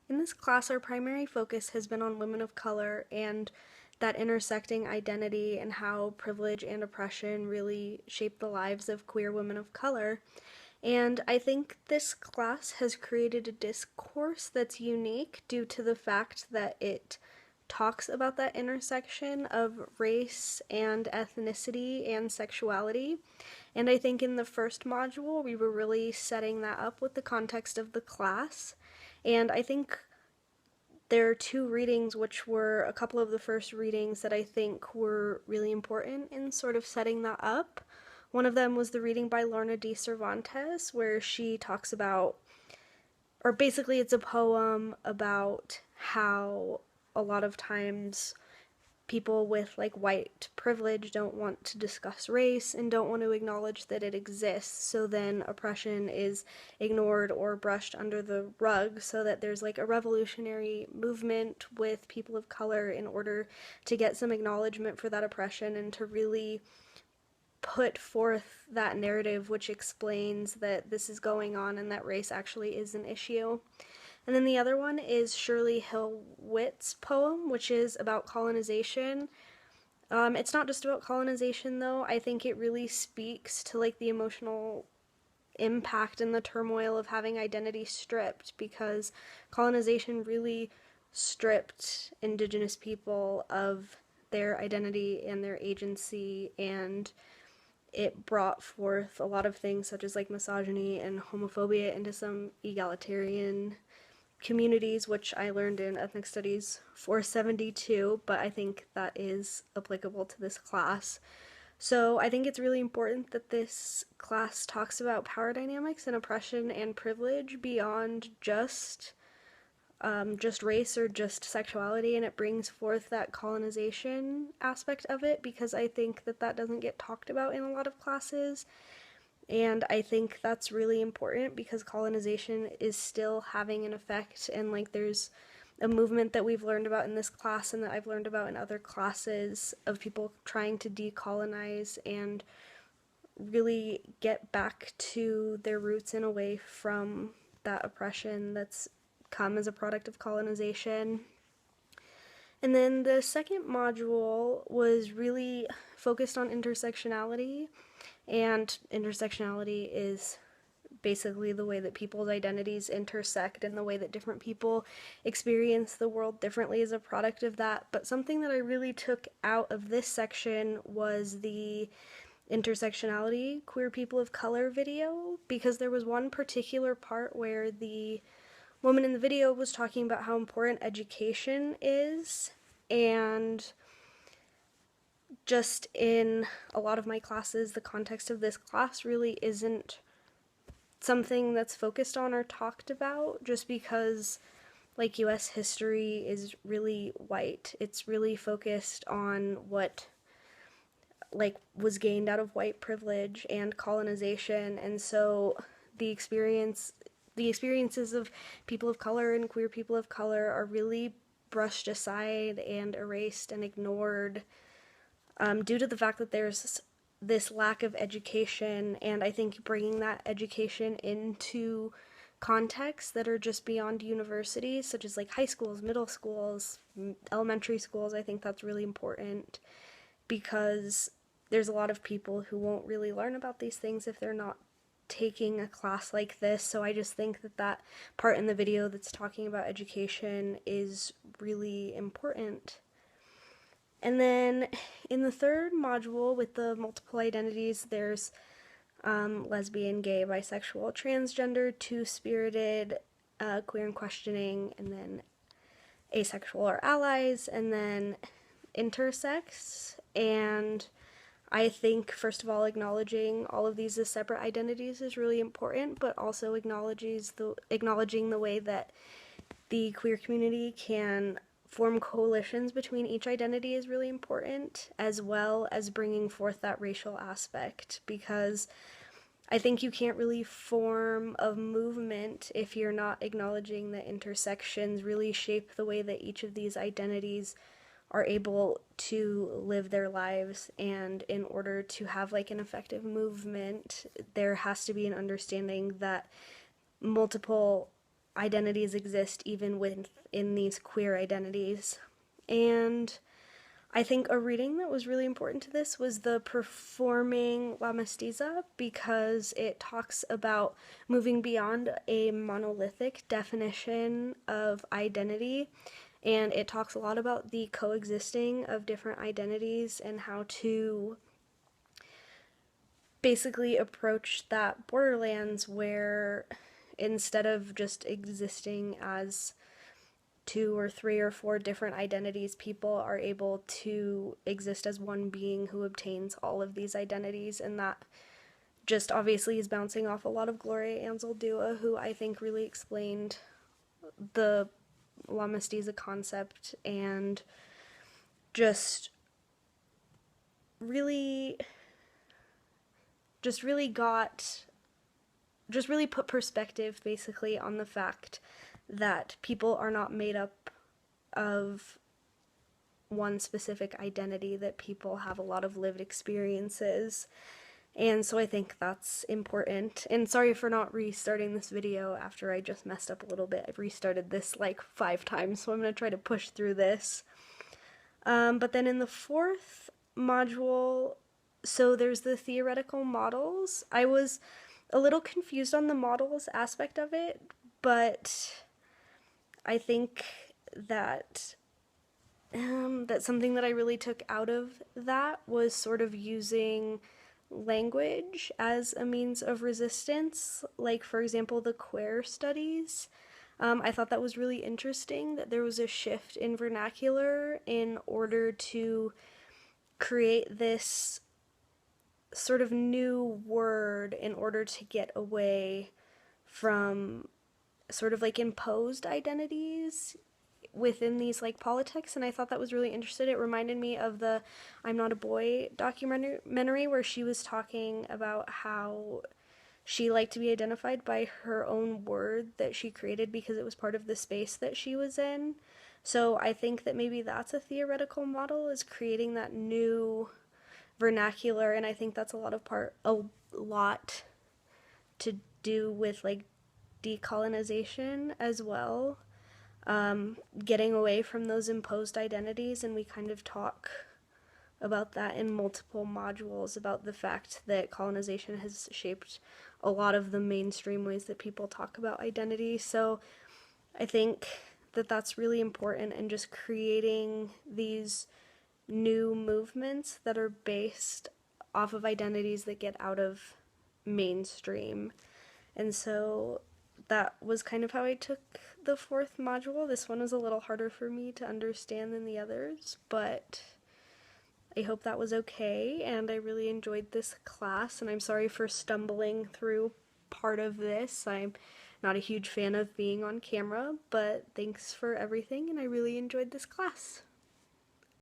In this class, our primary focus has been on women of color and that intersecting identity and how privilege and oppression really shape the lives of queer women of color. And I think this class has created a discourse that's unique due to the fact that it talks about that intersection of race and ethnicity and sexuality. And I think in the first module, we were really setting that up with the context of the class. And I think there are two readings, which were a couple of the first readings that I think were really important in sort of setting that up. One of them was the reading by Lorna D. Cervantes, where she talks about, or basically it's a poem about how a lot of times people with like white privilege don't want to discuss race and don't want to acknowledge that it exists, so then oppression is ignored or brushed under the rug, so that there's like a revolutionary movement with people of color in order to get some acknowledgement for that oppression and to really put forth that narrative which explains that this is going on and that race actually is an issue. And then the other one is Shirley Hill Witt's poem, which is about colonization. It's not just about colonization, though. I think it really speaks to like the emotional impact and the turmoil of having identity stripped, because colonization really stripped Indigenous people of their identity and their agency, and it brought forth a lot of things such as like misogyny and homophobia into some egalitarian communities, which I learned in Ethnic Studies 472, but I think that is applicable to this class. So I think it's really important that this class talks about power dynamics and oppression and privilege beyond just race or just sexuality, and it brings forth that colonization aspect of it, because I think that that doesn't get talked about in a lot of classes. And I think that's really important because colonization is still having an effect, and like there's a movement that we've learned about in this class and that I've learned about in other classes of people trying to decolonize and really get back to their roots and away from that oppression that's come as a product of colonization. And then the second module was really focused on intersectionality, and intersectionality is basically the way that people's identities intersect and the way that different people experience the world differently as a product of that. But something that I really took out of this section was the intersectionality queer people of color video, because there was one particular part where the woman in the video was talking about how important education is, and just in a lot of my classes, the context of this class really isn't something that's focused on or talked about, just because like US history is really white. It's really focused on what like was gained out of white privilege and colonization, and so the experiences of people of color and queer people of color are really brushed aside and erased and ignored, due to the fact that there's this lack of education. And I think bringing that education into contexts that are just beyond universities, such as like high schools, middle schools, elementary schools, I think that's really important, because there's a lot of people who won't really learn about these things if they're not taking a class like this. So I just think that that part in the video that's talking about education is really important. And then in the third module with the multiple identities, there's lesbian, gay, bisexual, transgender, two-spirited, queer and questioning, and then asexual or allies, and then intersex. And I think, first of all, acknowledging all of these as separate identities is really important, but also acknowledging the way that the queer community can form coalitions between each identity is really important, as well as bringing forth that racial aspect, because I think you can't really form a movement if you're not acknowledging that intersections really shape the way that each of these identities are able to live their lives. And in order to have like an effective movement, there has to be an understanding that multiple identities exist even within these queer identities. And I think a reading that was really important to this was the Performing La Mestiza, because it talks about moving beyond a monolithic definition of identity, and it talks a lot about the coexisting of different identities and how to basically approach that borderlands where instead of just existing as 2 or 3 or 4 different identities, people are able to exist as one being who obtains all of these identities. And that just obviously is bouncing off a lot of Gloria Anzaldúa, who I think really explained the La Mestiza concept and just really put perspective basically on the fact that people are not made up of one specific identity, that people have a lot of lived experiences. And so I think that's important. And sorry for not restarting this video after I just messed up a little bit. I've restarted this like 5 times, so I'm going to try to push through this. But then in the 4th module, so there's the theoretical models. I was a little confused on the models aspect of it, but I think that that's something that I really took out of that was sort of using language as a means of resistance. Like, for example, the queer studies. I thought that was really interesting, that there was a shift in vernacular in order to create this sort of new word in order to get away from sort of like imposed identities within these like politics. And I thought that was really interesting. It reminded me of the I'm Not a Boy documentary, where she was talking about how she liked to be identified by her own word that she created because it was part of the space that she was in. So I think that maybe that's a theoretical model, is creating that new vernacular. And I think that's a lot to do with like decolonization as well, getting away from those imposed identities. And we kind of talk about that in multiple modules, about the fact that colonization has shaped a lot of the mainstream ways that people talk about identity. So I think that that's really important, and just creating these new movements that are based off of identities that get out of mainstream. And so that was kind of how I took the 4th module. This one was a little harder for me to understand than the others, but I hope that was okay, and I really enjoyed this class, and I'm sorry for stumbling through part of this. I'm not a huge fan of being on camera, but thanks for everything, and I really enjoyed this class.